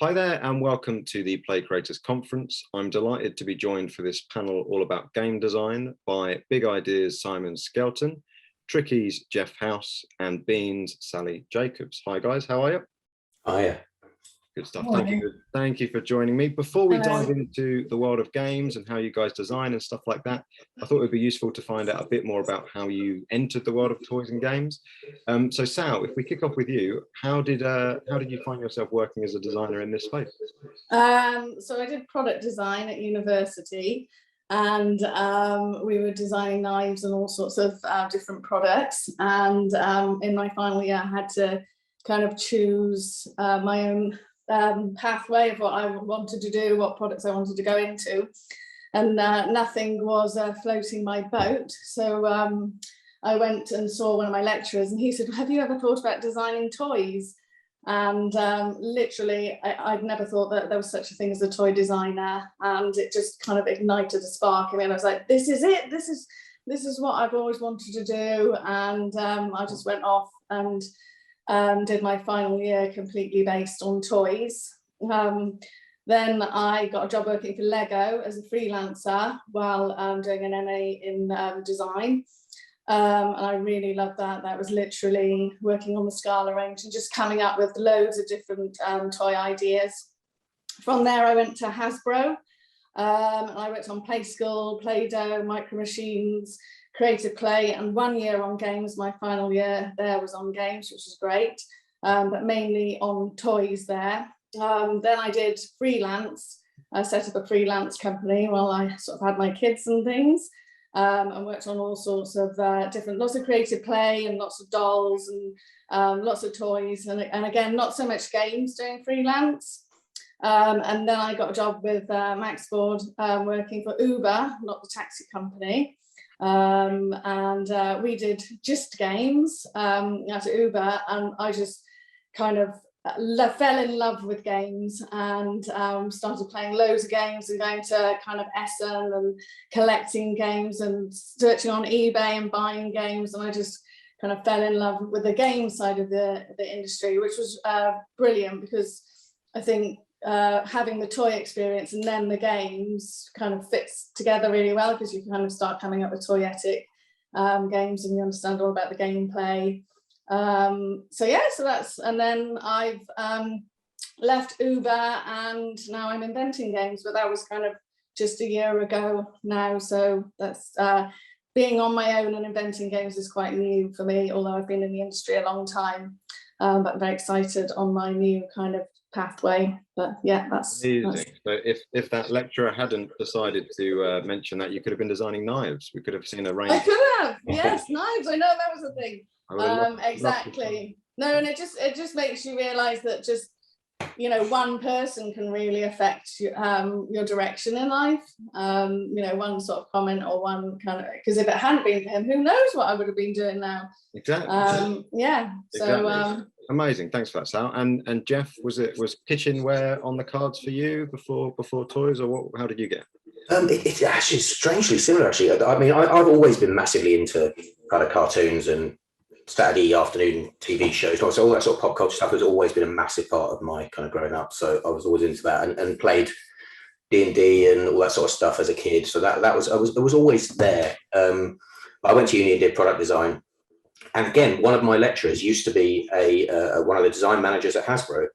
Hi there and welcome to the Play Creators Conference. I'm delighted to be joined for this panel all about game design by Big Ideas Simon Skelton, Tricky's Geoff House and Beans Sally Jacobs. Hi guys, how are you? Hiya. Good stuff. Thank you for joining me. Before we dive into the world of games and how you guys design and stuff like that, I thought it would be useful to find out a bit more about how you entered the world of toys and games. So Sal, if we kick off with you, how did you find yourself working as a designer in this space? So I did product design at university, and we were designing knives and all sorts of different products. And in my final year, I had to kind of choose my own pathway of what I wanted to do, what products I wanted to go into, and nothing was floating my boat. So I went and saw one of my lecturers, and he said, "Have you ever thought about designing toys?" And literally, I'd never thought that there was such a thing as a toy designer, and it just kind of ignited a spark in me. And I was like, "This is it. This is what I've always wanted to do." And I just went off and did my final year completely based on toys. Then I got a job working for Lego as a freelancer while doing an MA in design. And I really loved that. That was literally working on the Scala range and just coming up with loads of different toy ideas. From there, I went to Hasbro, and I worked on Play School, Play-Doh, Micro Machines, Creative Play, and 1 year on games. My final year there was on games, which was great, but mainly on toys there. Then I did freelance. I set up a freelance company while I sort of had my kids and things, and worked on all sorts of lots of creative play and lots of dolls and lots of toys, and again, not so much games doing freelance. And then I got a job with Max Ford, working for Uber, not the taxi company. And we did just games at Uber, and I just kind of fell in love with games and started playing loads of games and going to kind of Essen and collecting games and searching on eBay and buying games, and I just kind of fell in love with the game side of the industry, which was brilliant, because I think having the toy experience and then the games kind of fits together really well, because you can kind of start coming up with toyetic games and you understand all about the gameplay. So that's, and then I've left Uber and now I'm inventing games, but that was kind of just a year ago now. So that's being on my own and inventing games is quite new for me, although I've been in the industry a long time, but I'm very excited on my new kind of pathway. But yeah, that's amazing. So if that lecturer hadn't decided to mention that, you could have been designing knives. We could have seen a range. I could have, yes, knives. I know that was a thing. Exactly. No, and it just makes you realize that just, you know, one person can really affect your direction in life. You know, one sort of comment or one kind of, because if it hadn't been for him, who knows what I would have been doing now. Exactly. Yeah. So exactly. Amazing. Thanks for that, Sal. And Geoff, was kitchenware on the cards for you before toys, or what? How did you get? It's actually strangely similar. Actually, I mean, I've always been massively into kind of cartoons and Saturday afternoon TV shows. So all that sort of pop culture stuff has always been a massive part of my kind of growing up. So I was always into that and played D&D and all that sort of stuff as a kid. So that was always there. I went to uni and did product design. And again, one of my lecturers used to be one of the design managers at Hasbro,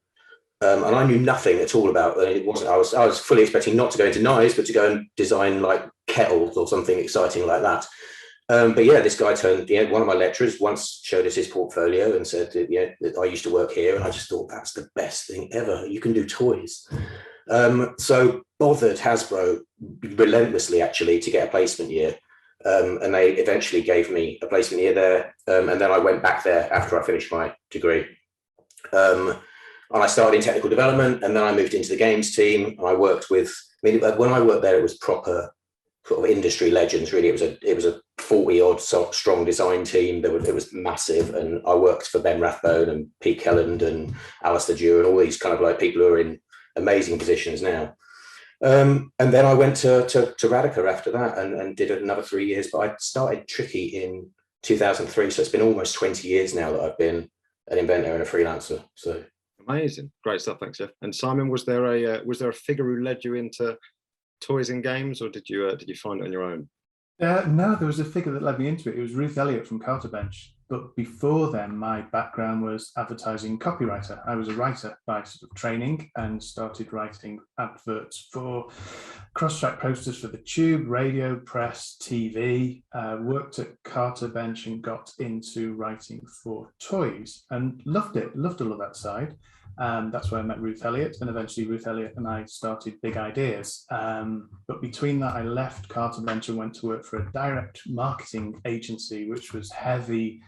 and I knew nothing at all about it. Wasn't I was fully expecting not to go into knives, but to go and design like kettles or something exciting like that. But yeah, this guy one of my lecturers once showed us his portfolio and said, I used to work here, and I just thought that's the best thing ever. You can do toys. So bothered Hasbro relentlessly actually to get a placement year. And they eventually gave me a placement year there. And then I went back there after I finished my degree. And I started in technical development, and then I moved into the games team. And I worked with, when I worked there, it was proper sort of industry legends, really. It was a 40-odd strong design team. It was massive. And I worked for Ben Rathbone and Pete Kelland and Alistair Dewar and all these kind of like people who are in amazing positions now. And then I went to Radica after that and did another 3 years, but I started Tricky in 2003. So it's been almost 20 years now that I've been an inventor and a freelancer. So Amazing, great stuff. Thanks, Geoff. And Simon, was there a figure who led you into toys and games, or did you find it on your own? No, there was a figure that led me into it. It was Ruth Elliott from Carter Bench. But before then, my background was advertising copywriter. I was a writer by sort of training and started writing adverts for cross-track posters for the Tube, radio, press, TV. Worked at Carter Bench and got into writing for toys and loved it. Loved all of that side. That's where I met Ruth Elliott, and eventually Ruth Elliott and I started Big Ideas. But between that, I left Carter Bench and went to work for a direct marketing agency, which was heavy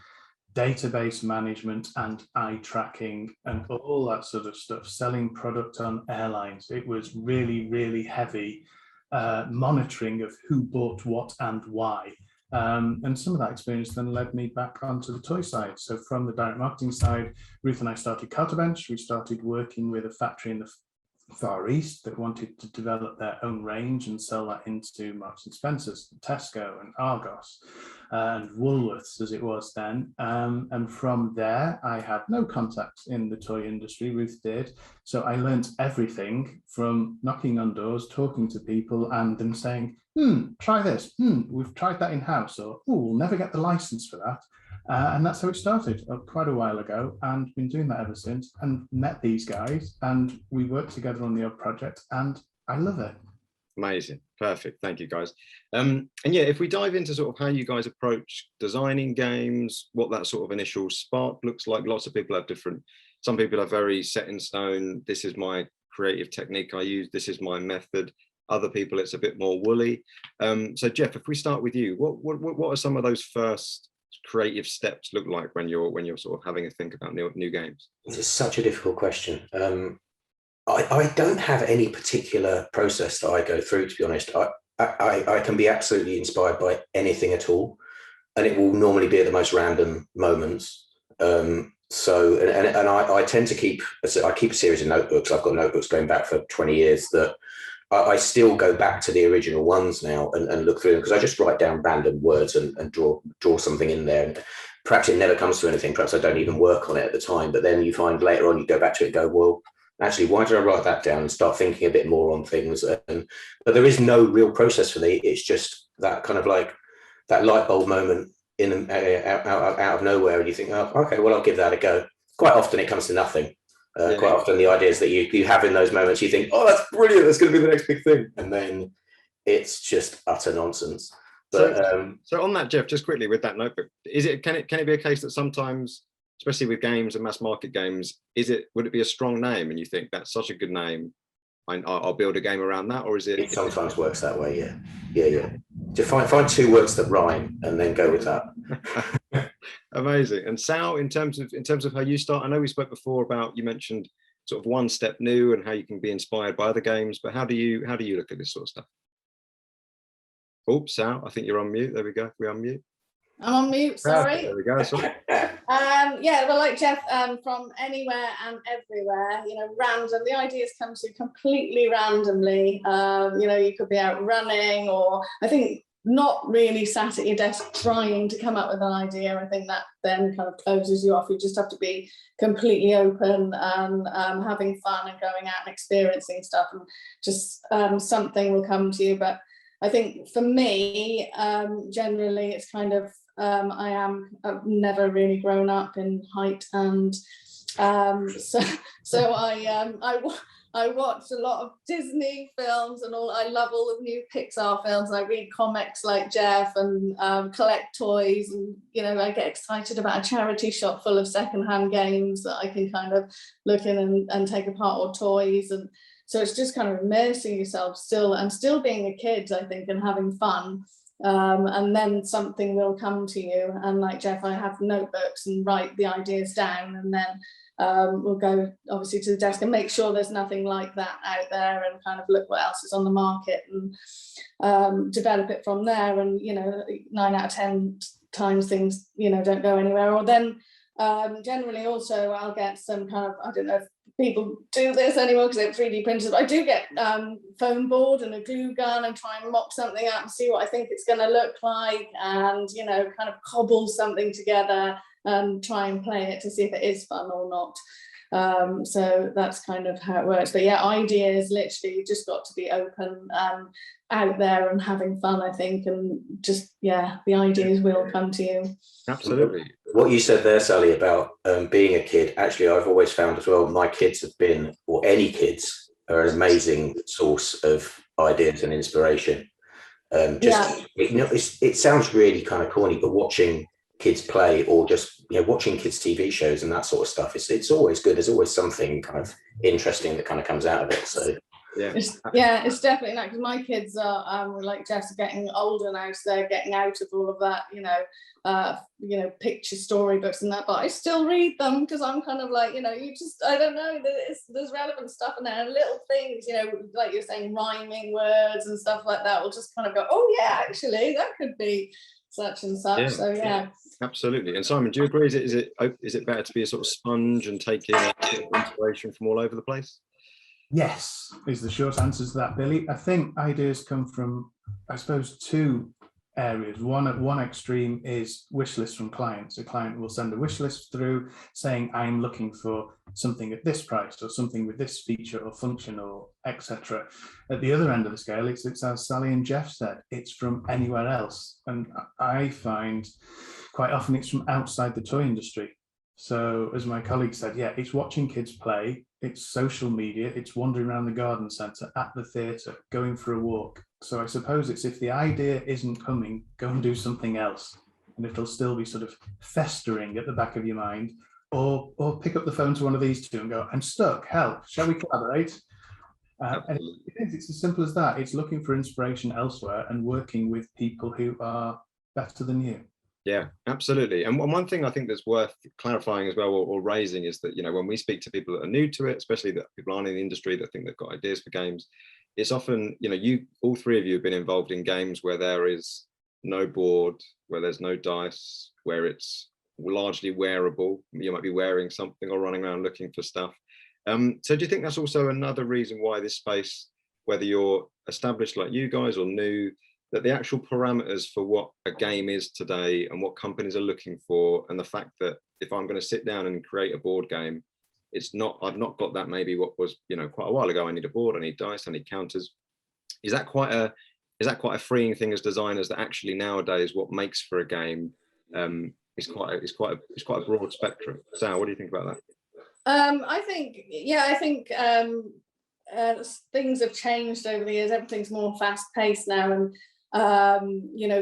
database management and eye tracking and all that sort of stuff, selling product on airlines. It was really, really heavy monitoring of who bought what and why. And some of that experience then led me back onto the toy side. So from the direct marketing side, Ruth and I started Carter Bench. We started working with a factory in the Far East that wanted to develop their own range and sell that into Marks and Spencer's, Tesco and Argos and Woolworths as it was then. And from there, I had no contacts in the toy industry, Ruth did. So I learned everything from knocking on doors, talking to people and them saying, try this, we've tried that in-house, or we'll never get the license for that. And that's how it started quite a while ago, and been doing that ever since, and met these guys and we worked together on the odd project and I love it. Amazing, perfect, thank you guys. And yeah, if we dive into sort of how you guys approach designing games, what that sort of initial spark looks like. Lots of people have different, some people are very set in stone, this is my creative technique I use, this is my method. Other people it's a bit more woolly. So Geoff, if we start with you, what are some of those first creative steps look like when you're sort of having a think about new games? This is such a difficult question. I don't have any particular process that I go through, to be honest. I can be absolutely inspired by anything at all, and it will normally be at the most random moments. So I tend to keep a series of notebooks. I've got notebooks going back for 20 years that I still go back to the original ones now and look through them, because I just write down random words and draw something in there. And perhaps it never comes to anything. Perhaps I don't even work on it at the time. But then you find later on, you go back to it and go, well, actually, why did I write that down, and start thinking a bit more on things? But there is no real process for me. It's just that kind of like that light bulb moment out of nowhere, and you think, oh, okay, well, I'll give that a go. Quite often it comes to nothing. Quite often the ideas that you have in those moments, you think, oh, that's brilliant, that's going to be the next big thing, and then it's just utter nonsense. But so on that, Geoff, just quickly with that notebook, can it be a case that sometimes, especially with games and mass market games, would it be a strong name and you think that's such a good name, I'll build a game around that? Or is it sometimes works that way? Yeah. To find two words that rhyme and then go with that. Amazing. And Sal, in terms of how you start, I know we spoke before about, you mentioned sort of one step new and how you can be inspired by other games, but how do you look at this sort of stuff? Oh, Sal, I think you're on mute. There we go. We unmute. I'm on mute, sorry. There we go. Sorry. Yeah, well, like Geoff, from anywhere and everywhere, random. The ideas come to you completely randomly. You could be out running, or I think not really sat at your desk trying to come up with an idea. I think that then kind of closes you off. You just have to be completely open and having fun and going out and experiencing stuff, and just something will come to you. But I think for me, generally, it's kind of I've never really grown up in height, and so I watch a lot of Disney films and all. I love all the new Pixar films. I read comics like Geoff and collect toys, and I get excited about a charity shop full of secondhand games that I can kind of look in and take apart, or toys. And so it's just kind of immersing yourself still being a kid, I think, and having fun. And then something will come to you. And like Geoff, I have notebooks and write the ideas down, and then we'll go obviously to the desk and make sure there's nothing like that out there, and kind of look what else is on the market, and develop it from there. And 9 out of 10 times things don't go anywhere. Or then generally also I'll get some kind of, I don't know if people do this anymore because they're 3D printers, but I do get foam board and a glue gun and try and mock something out and see what I think it's going to look like, and kind of cobble something together and try and play it to see if it is fun or not. So that's kind of how it works. But yeah, ideas literally just got to be open, out there and having fun, I think, and just, yeah, the ideas will come to you. Absolutely. What you said there, Sally, about being a kid, actually, I've always found as well, my kids have been, or any kids, are an amazing source of ideas and inspiration. It sounds really kind of corny, but watching kids play, or just watching kids TV shows and that sort of stuff, it's always good. There's always something kind of interesting that kind of comes out of it. So it's definitely not, because my kids are like Geoff's getting older now, so they're getting out of all of that, picture storybooks and that, but I still read them because I'm kind of like, I don't know, there's relevant stuff in there, and little things, like you're saying, rhyming words and stuff like that will just kind of go, oh yeah, actually that could be such and such. So yeah. Absolutely. And Simon, do you agree? Is it better to be a sort of sponge and take in inspiration from all over the place? Yes, is the short answer to that, Billy. I think ideas come from, I suppose, two areas. One at one extreme is wish lists from clients. A client will send a wish list through saying, I'm looking for something at this price, or something with this feature or function, or etc. At the other end of the scale, it's as Sally and Geoff said, it's from anywhere else. And I find quite often it's from outside the toy industry. So as my colleague said, yeah, it's watching kids play, it's social media, it's wandering around the garden centre, at the theatre, going for a walk. So I suppose it's, if the idea isn't coming, go and do something else, and it'll still be sort of festering at the back of your mind. Or pick up the phone to one of these two and go, I'm stuck, help, shall we collaborate? And it's as simple as that. It's looking for inspiration elsewhere and working with people who are better than you. Yeah, absolutely. And one thing I think that's worth clarifying as well, or raising, is that, when we speak to people that are new to it, especially that people aren't in the industry that think they've got ideas for games, it's often, all three of you have been involved in games where there is no board, where there's no dice, where it's largely wearable. You might be wearing something or running around looking for stuff. So do you think that's also another reason why this space, whether you're established like you guys or new, that the actual parameters for what a game is today and what companies are looking for, and the fact that if I'm going to sit down and create a board game, I've not got that, maybe what was, quite a while ago, I need a board, I need dice, I need counters. Is that quite a freeing thing as designers, that actually nowadays what makes for a game is quite a broad spectrum? Sal, what do you think about that? I think things have changed over the years. Everything's more fast paced now, and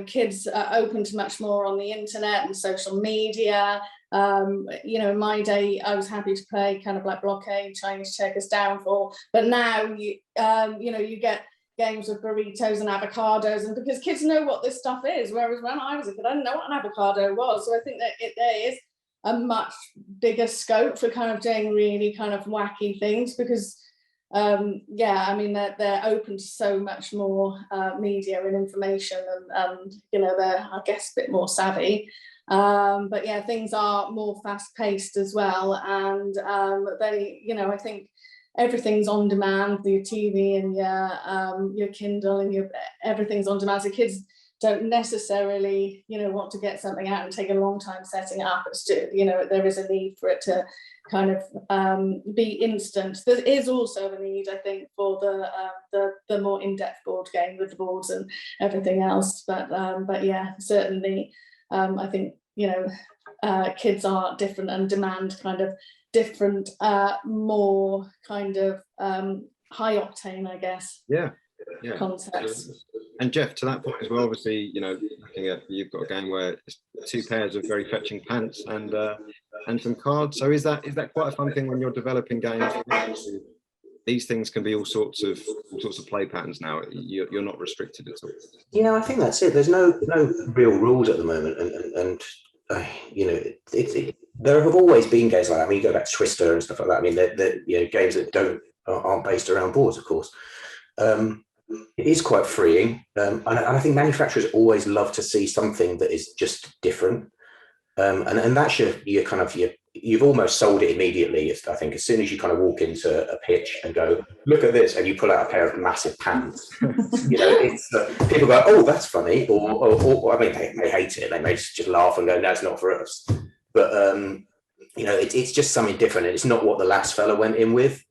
kids are open to much more on the internet and social media. In my day, I was happy to play kind of like Blockade, Chinese Checkers, Downfall, but now you get games with burritos and avocados, and because kids know what this stuff is, whereas when I was a kid, I didn't know what an avocado was. So I think that there is a much bigger scope for kind of doing really kind of wacky things, because they're open to so much more media and information, and they're, I guess, a bit more savvy. But yeah, things are more fast paced as well, and I think everything's on demand. Your TV and your Kindle and everything's on demand. So kids don't necessarily want to get something out and take a long time setting it up. It's just, there is a need for it to kind of be instant. There is also a need, I think, for the more in-depth board game with the boards and everything else. But yeah, certainly I think kids are different and demand kind of different, more kind of high octane, I guess. Yeah. Concepts. And Geoff, to that point as well, obviously, looking at, you've got a game where it's two pairs of very fetching pants and some cards. So is that quite a fun thing when you're developing games? These things can be all sorts of play patterns now. You're not restricted at all. I think that's it. There's no real rules at the moment, and there have always been games like that. I mean, you go back to Twister and stuff like that. I mean, they're games that aren't based around boards, of course. It is quite freeing, and I think manufacturers always love to see something that is just different, and that's you've almost sold it immediately. I think as soon as you kind of walk into a pitch and go, look at this, and you pull out a pair of massive pants, it's people go, oh, that's funny, or I mean, they hate it. They may just laugh and go, no, it's not for us. But it's just something different, and it's not what the last fella went in with,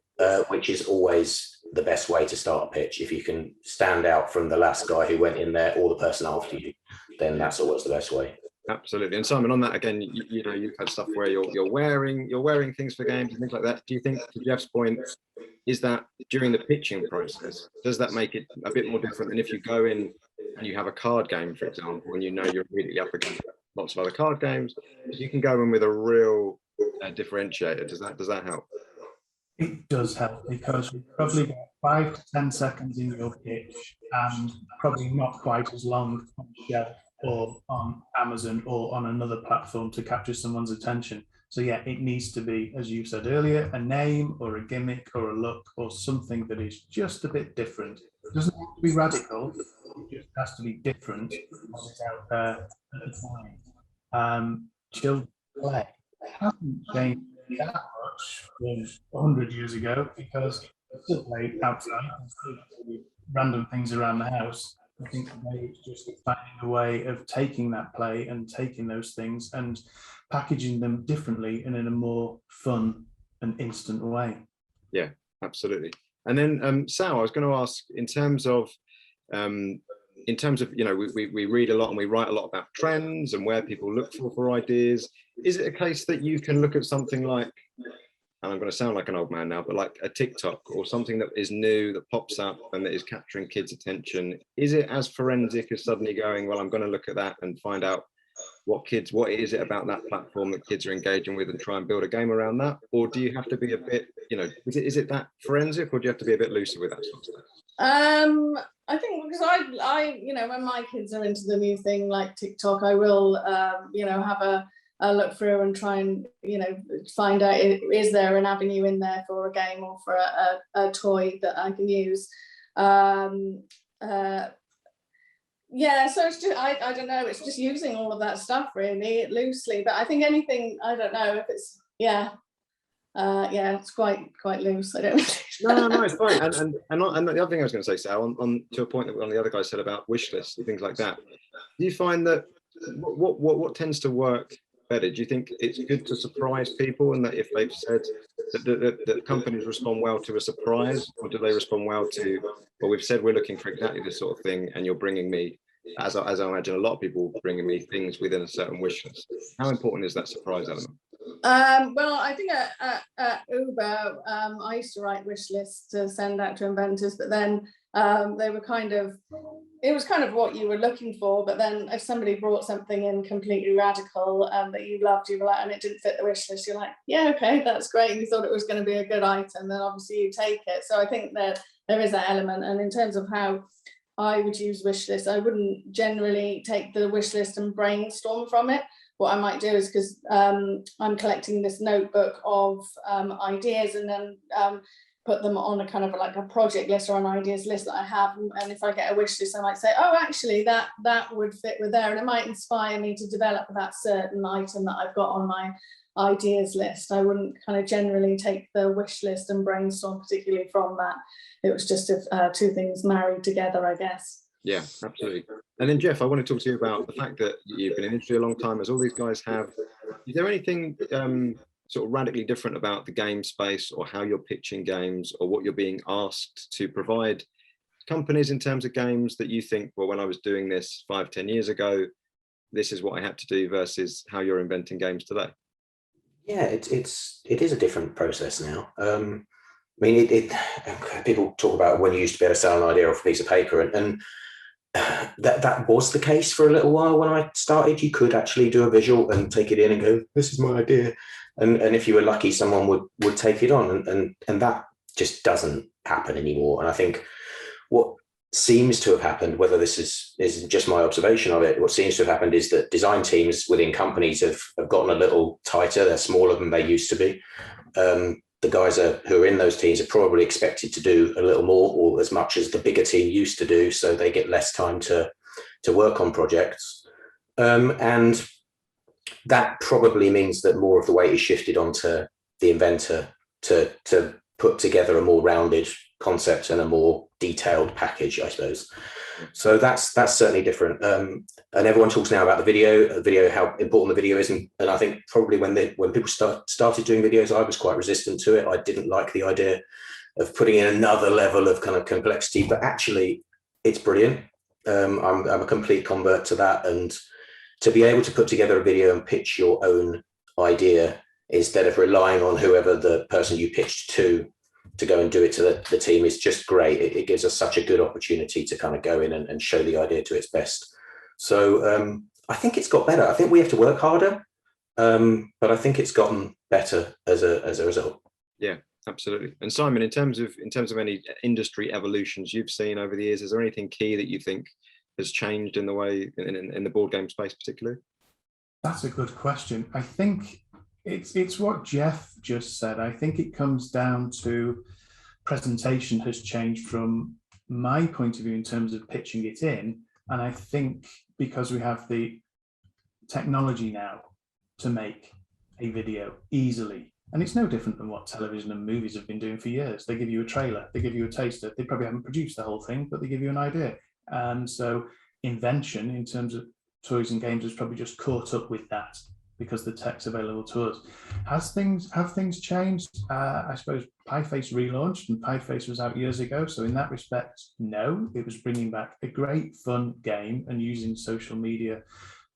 which is always the best way to start a pitch. If you can stand out from the last guy who went in there or the person after you, then that's always the best way. Absolutely. And Simon, on that again, you've had stuff where you're wearing things for games and things like that. Do you think, to Geoff's point, is that during the pitching process, does that make it a bit more different than if you go in and you have a card game, for example, and you're immediately up against lots of other card games? You can go in with a real differentiator. Does that help? It does help, because we probably get 5 to 10 seconds in your pitch, and probably not quite as long on the shelf or on Amazon or on another platform to capture someone's attention. So yeah, it needs to be, as you said earlier, a name or a gimmick or a look or something that is just a bit different. It doesn't have to be radical, it just has to be different what is out there at the time. Children play hasn't changed that much from 100 years ago, because it's still played outside and still do random things around the house. I think today it's just finding a way of taking that play and taking those things and packaging them differently and in a more fun and instant way. Yeah, absolutely. And then Sal, I was going to ask, in terms of we read a lot and we write a lot about trends and where people look for ideas. Is it a case that you can look at something like, and I'm going to sound like an old man now, but like a TikTok or something that is new, that pops up and that is capturing kids' attention? Is it as forensic as suddenly going, well, I'm going to look at that and find out what is it about that platform that kids are engaging with and try and build a game around that? Or do you have to be a bit, is it that forensic, or do you have to be a bit looser with that sort of stuff? I think because I when my kids are into the new thing like TikTok, I will have a look through and try and find out, is there an avenue in there for a game or for a toy that I can use. So it's just I don't know, it's just using all of that stuff really loosely, but I think anything, I don't know if it's it's quite loose. I don't no, it's fine. And the other thing I was going to say, Sal, on to a point that one of the other guys said about wish lists and things like that, do you find that what tends to work better? Do you think it's good to surprise people, and that if they've said that companies respond well to a surprise, or do they respond well to, well, we've said we're looking for exactly this sort of thing and you're bringing me, as I imagine a lot of people bringing me things within a certain wish list? How important is that surprise element? Well, I think at Uber, I used to write wish lists to send out to inventors, but then they were it was kind of what you were looking for, but then if somebody brought something in completely radical that you loved, you were like, and it didn't fit the wish list, you're like, yeah, okay, that's great. And you thought it was going to be a good item, then obviously you take it. So I think that there is that element. And in terms of how I would use wish lists, I wouldn't generally take the wish list and brainstorm from it. What I might do is, because I'm collecting this notebook of ideas, and then put them on a kind of like a project list or an ideas list that I have. And if I get a wish list, I might say, oh, actually that would fit with there. And it might inspire me to develop that certain item that I've got on my ideas list. I wouldn't kind of generally take the wish list and brainstorm particularly from that. It was just two things married together, I guess. Yeah, absolutely. And then Geoff, I want to talk to you about the fact that you've been in the industry a long time, as all these guys have. Is there anything sort of radically different about the game space, or how you're pitching games, or what you're being asked to provide companies in terms of games, that you think, well, when I was doing this 5-10 years ago, this is what I had to do, versus how you're inventing games today? Yeah, it is a different process now. I mean, people talk about when you used to be able to sell an idea off a piece of paper, and that was the case for a little while. When I started, you could actually do a visual and take it in and go, this is my idea. And if you were lucky, someone would take it on, and that just doesn't happen anymore. And I think what seems to have happened, whether this is just my observation of it, what seems to have happened is that design teams within companies have gotten a little tighter. They're smaller than they used to be. The guys who are in those teams are probably expected to do a little more, or as much as the bigger team used to do, so they get less time to work on projects. And that probably means that more of the weight is shifted onto the inventor to put together a more rounded concept and a more detailed package, I suppose. So that's certainly different. And everyone talks now about the video, how important the video is. And I think probably when people started doing videos, I was quite resistant to it. I didn't like the idea of putting in another level of kind of complexity, but actually it's brilliant. I'm a complete convert to that. And to be able to put together a video and pitch your own idea instead of relying on whoever the person you pitched to go and do it to the team is just great. It gives us such a good opportunity to kind of go in and show the idea to its best. So I think it's got better. I think we have to work harder, but I think it's gotten better as a result. Yeah, absolutely. And Simon, in terms of any industry evolutions you've seen over the years, is there anything key that you think has changed in the way in the board game space particularly? That's a good question. I think it's what Geoff just said. I think it comes down to presentation has changed from my point of view in terms of pitching it in. And I think because we have the technology now to make a video easily, and it's no different than what television and movies have been doing for years. They give you a trailer, they give you a taster. They probably haven't produced the whole thing, but they give you an idea. And so invention in terms of toys and games has probably just caught up with that because the tech's available to us. Have things changed? I suppose Pieface relaunched, and Pieface was out years ago. So in that respect, no, it was bringing back a great fun game and using social media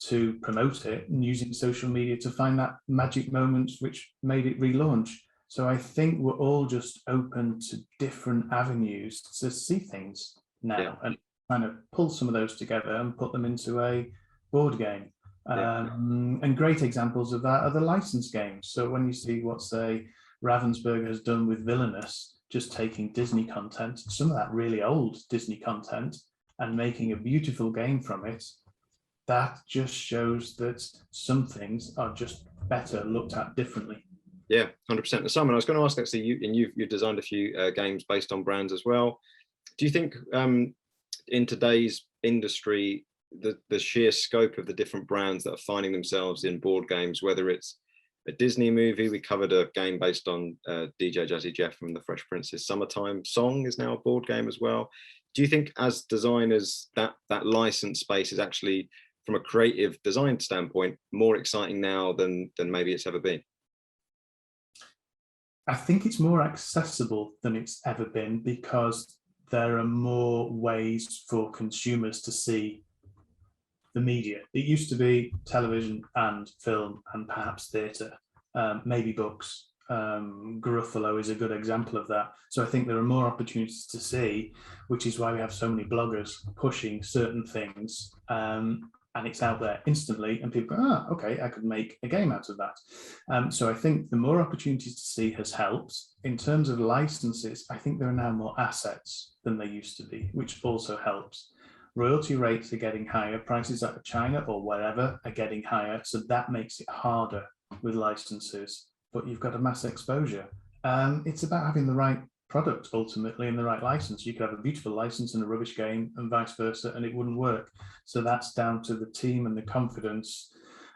to promote it and using social media to find that magic moment which made it relaunch. So I think we're all just open to different avenues to see things now and kind of pull some of those together and put them into a board game. And great examples of that are the licensed games. So when you see what, say, Ravensburger has done with Villainous, just taking Disney content, some of that really old Disney content, and making a beautiful game from it, that just shows that some things are just better looked at differently. Yeah, 100%. Simon, I was going to ask actually, you've designed a few games based on brands as well. Do you think in today's industry, the sheer scope of the different brands that are finding themselves in board games, whether it's a Disney movie, we covered a game based on DJ Jazzy Jeff from the Fresh Prince's Summertime Song is now a board game as well. Do you think as designers that license space is actually, from a creative design standpoint, more exciting now than maybe it's ever been? I think it's more accessible than it's ever been because there are more ways for consumers to see the media. It used to be television and film and perhaps theatre, maybe books. Gruffalo is a good example of that. So I think there are more opportunities to see, which is why we have so many bloggers pushing certain things, and it's out there instantly, and people go, okay, I could make a game out of that. So I think the more opportunities to see has helped. In terms of licenses, I think there are now more assets than there used to be, which also helps. Royalty rates are getting higher, prices out of China or wherever are getting higher, so that makes it harder with licenses, but you've got a mass exposure. It's about having the right product ultimately and the right license. You could have a beautiful license and a rubbish game and vice versa, and it wouldn't work. So that's down to the team and the confidence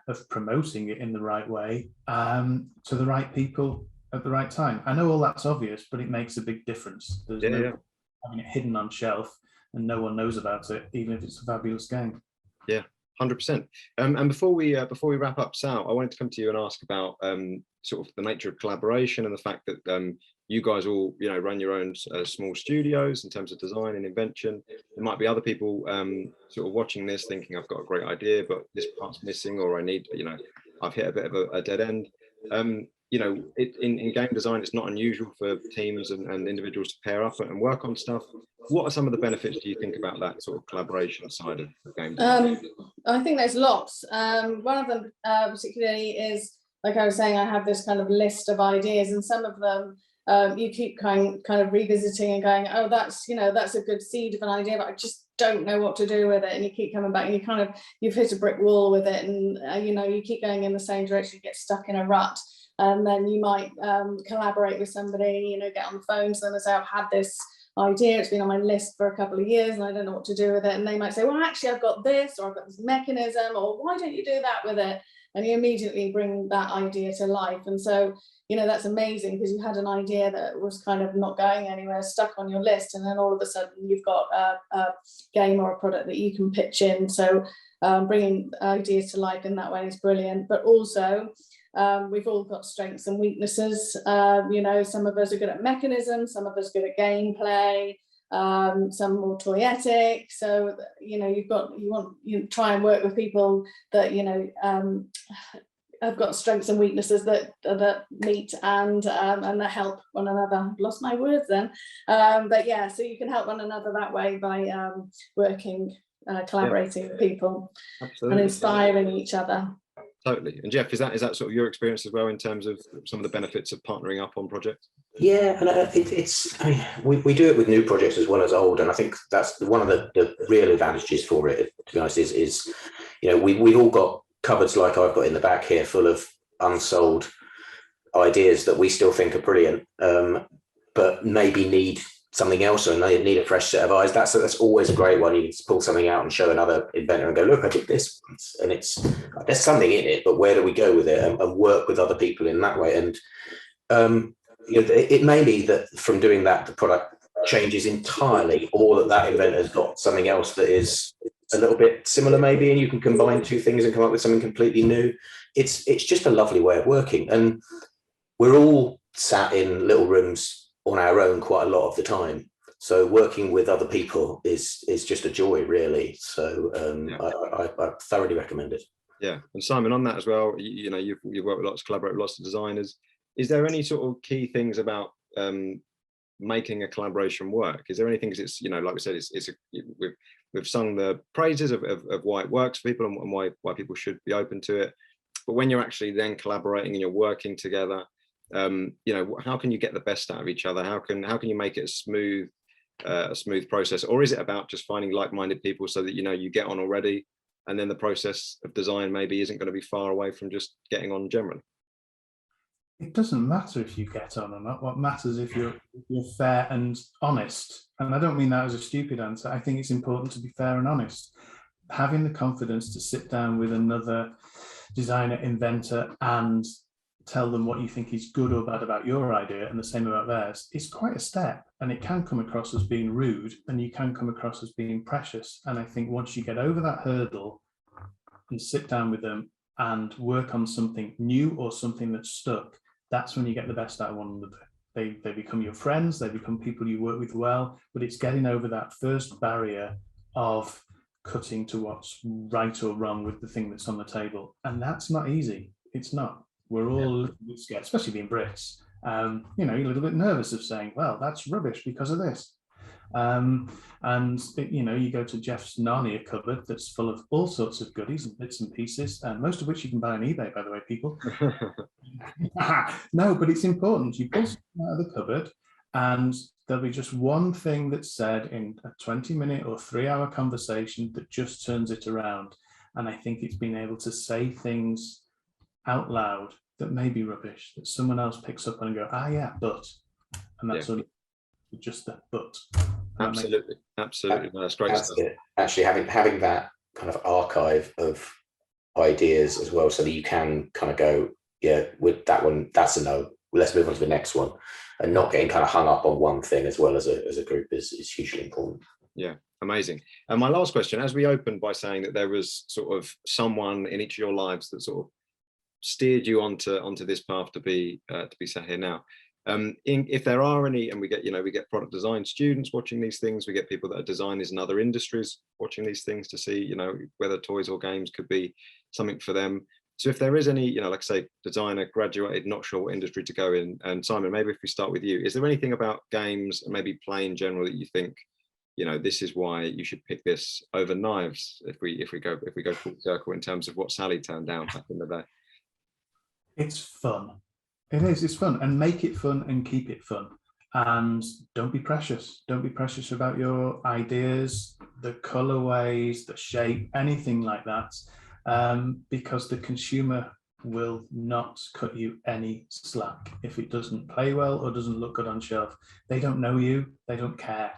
of promoting it in the right way to the right people at the right time. I know all that's obvious, but it makes a big difference. There's no having it hidden on shelf and no one knows about it, even if it's a fabulous game. Yeah, 100%. And before we wrap up, Sal, I wanted to come to you and ask about sort of the nature of collaboration and the fact that you guys all run your own small studios in terms of design and invention. There might be other people sort of watching this thinking, I've got a great idea, but this part's missing, or I need, I've hit a bit of a dead end. In game design, it's not unusual for teams and individuals to pair up and work on stuff. What are some of the benefits do you think about that sort of collaboration side of game design? I think there's lots. One of them particularly is, like I was saying, I have this kind of list of ideas, and some of them you keep kind of revisiting and going, oh, that's a good seed of an idea, but I just don't know what to do with it. And you keep coming back, and you've hit a brick wall with it, and you keep going in the same direction, you get stuck in a rut. And then you might collaborate with somebody, get on the phone to them and say, I've had this idea, it's been on my list for a couple of years and I don't know what to do with it. And they might say, well, actually, I've got this, or I've got this mechanism, or why don't you do that with it? and you immediately bring that idea to life. And so, you know, that's amazing, because you had an idea that was kind of not going anywhere, stuck on your list, and then all of a sudden you've got a game or a product that you can pitch in. So bringing ideas to life in that way is brilliant. But also, we've all got strengths and weaknesses. You know, some of us are good at mechanisms, some of us are good at gameplay, some more toyetic. So, you know, you try and work with people that, you know, have got strengths and weaknesses that meet and that help one another. I've lost my words then. But yeah, so you can help one another that way by working, collaborating with people. Absolutely. And inspiring each other. Totally. And Geoff, is that sort of your experience as well in terms of some of the benefits of partnering up on projects? Yeah, and I mean, we do it with new projects as well as old, and I think that's one of the real advantages for it, to be honest, is you know, we've all got cupboards like I've got in the back here full of unsold ideas that we still think are brilliant, but maybe need something else, or they need a fresh set of eyes. That's always a great one. You can pull something out and show another inventor and go, look, I did this, and there's something in it, but where do we go with it, and work with other people in that way. And you know, it may be that from doing that, the product changes entirely, or that inventor's got something else that is a little bit similar maybe, and you can combine two things and come up with something completely new. It's just a lovely way of working, and we're all sat in little rooms on our own quite a lot of the time, so working with other people is just a joy, really. So I thoroughly recommend it. Yeah. And Simon, on that as well, you know, you've worked with collaborate with lots of designers. Is there any sort of key things about making a collaboration work? Is there anything? Because it's, you know, like we said, we've sung the praises of why it works for people and why people should be open to it. But when you're actually then collaborating and you're working together, you know, how can you get the best out of each other? How can you make it a smooth process? Or is it about just finding like-minded people so that, you know, you get on already, and then the process of design maybe isn't going to be far away from just getting on generally? It doesn't matter if you get on or not. What matters if you're fair and honest. And I don't mean that as a stupid answer. I think it's important to be fair and honest. Having the confidence to sit down with another designer, inventor, and tell them what you think is good or bad about your idea, and the same about theirs, is quite a step. And it can come across as being rude, and you can come across as being precious. And I think once you get over that hurdle and sit down with them and work on something new or something that's stuck, that's when you get the best out of one another. They become your friends, they become people you work with well, but it's getting over that first barrier of cutting to what's right or wrong with the thing that's on the table. And that's not easy. It's not. We're all a little bit scared, especially being Brits. You know, you're a little bit nervous of saying, well, that's rubbish because of this. You know, you go to Geoff's Narnia cupboard that's full of all sorts of goodies and bits and pieces, and most of which you can buy on eBay, by the way, people. No, but it's important. You pull something out of the cupboard, and there'll be just one thing that's said in a 20-minute or 3-hour conversation that just turns it around. And I think it's being able to say things out loud that may be rubbish, that someone else picks up on and go, yeah, but, and that's sort of just the but. Absolutely. No, that's great stuff. Actually, having that kind of archive of ideas as well, so that you can kind of go, yeah, with that one, that's a no. Let's move on to the next one, and not getting kind of hung up on one thing as well as a group is hugely important. Yeah, amazing. And my last question, as we opened by saying that there was sort of someone in each of your lives that sort of steered you onto this path to be sat here now. If there are any, and we get product design students watching these things, we get people that are designers in other industries watching these things to see, you know, whether toys or games could be something for them. So if there is any, you know, like say designer graduated, not sure what industry to go in, and Simon, maybe if we start with you, is there anything about games and maybe play in general that you think, you know, this is why you should pick this over knives, if we go full circle in terms of what Sally turned down back in the day? It's fun. It is. It's fun, and make it fun and keep it fun. And don't be precious. Don't be precious about your ideas, the colorways, the shape, anything like that, because the consumer will not cut you any slack if it doesn't play well or doesn't look good on shelf. They don't know you. They don't care.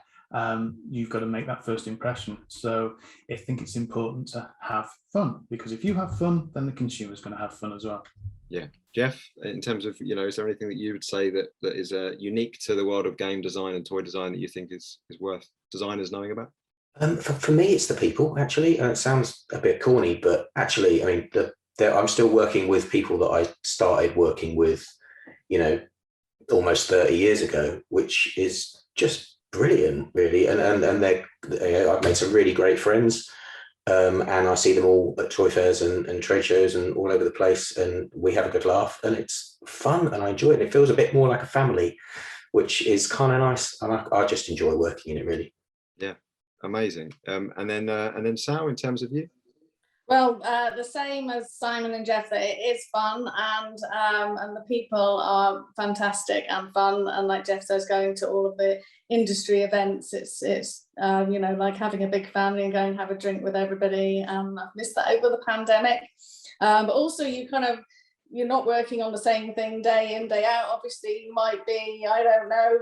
you've got to make that first impression. So I think it's important to have fun, because if you have fun, then the consumer's going to have fun as well. Yeah. Geoff, in terms of, is there anything that you would say that is unique to the world of game design and toy design that you think is worth designers knowing about? For me, it's the people, actually. And it sounds a bit corny, but actually, I mean, I'm still working with people that I started working with, almost 30 years ago, which is just brilliant, really. And I've made some really great friends. And I see them all at toy fairs and trade shows and all over the place, and we have a good laugh, and it's fun, and I enjoy it. It feels a bit more like a family, which is kind of nice, and I just enjoy working in it, really. Yeah, amazing. And then Sal, in terms of you? Well, the same as Simon and Geoff, that it is fun, and the people are fantastic and fun. And like Geoff says, going to all of the industry events, it's like having a big family and going and have a drink with everybody. I've missed that over the pandemic. But also you're not working on the same thing day in, day out. Obviously, you might be, I don't know,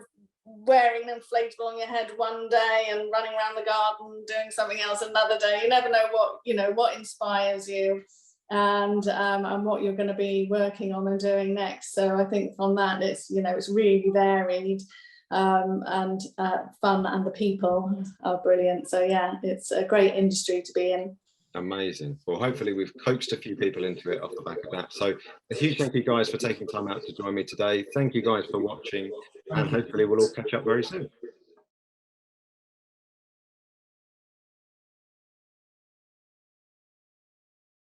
wearing an inflatable on your head one day and running around the garden doing something else another day. You never know what inspires you and what you're going to be working on and doing next. So I think from that, it's really varied and fun, and the people are brilliant. So yeah, it's a great industry to be in. Amazing. Well, hopefully we've coaxed a few people into it off the back of that. So a huge thank you guys for taking time out to join me today. Thank you guys for watching, and hopefully we'll all catch up very soon.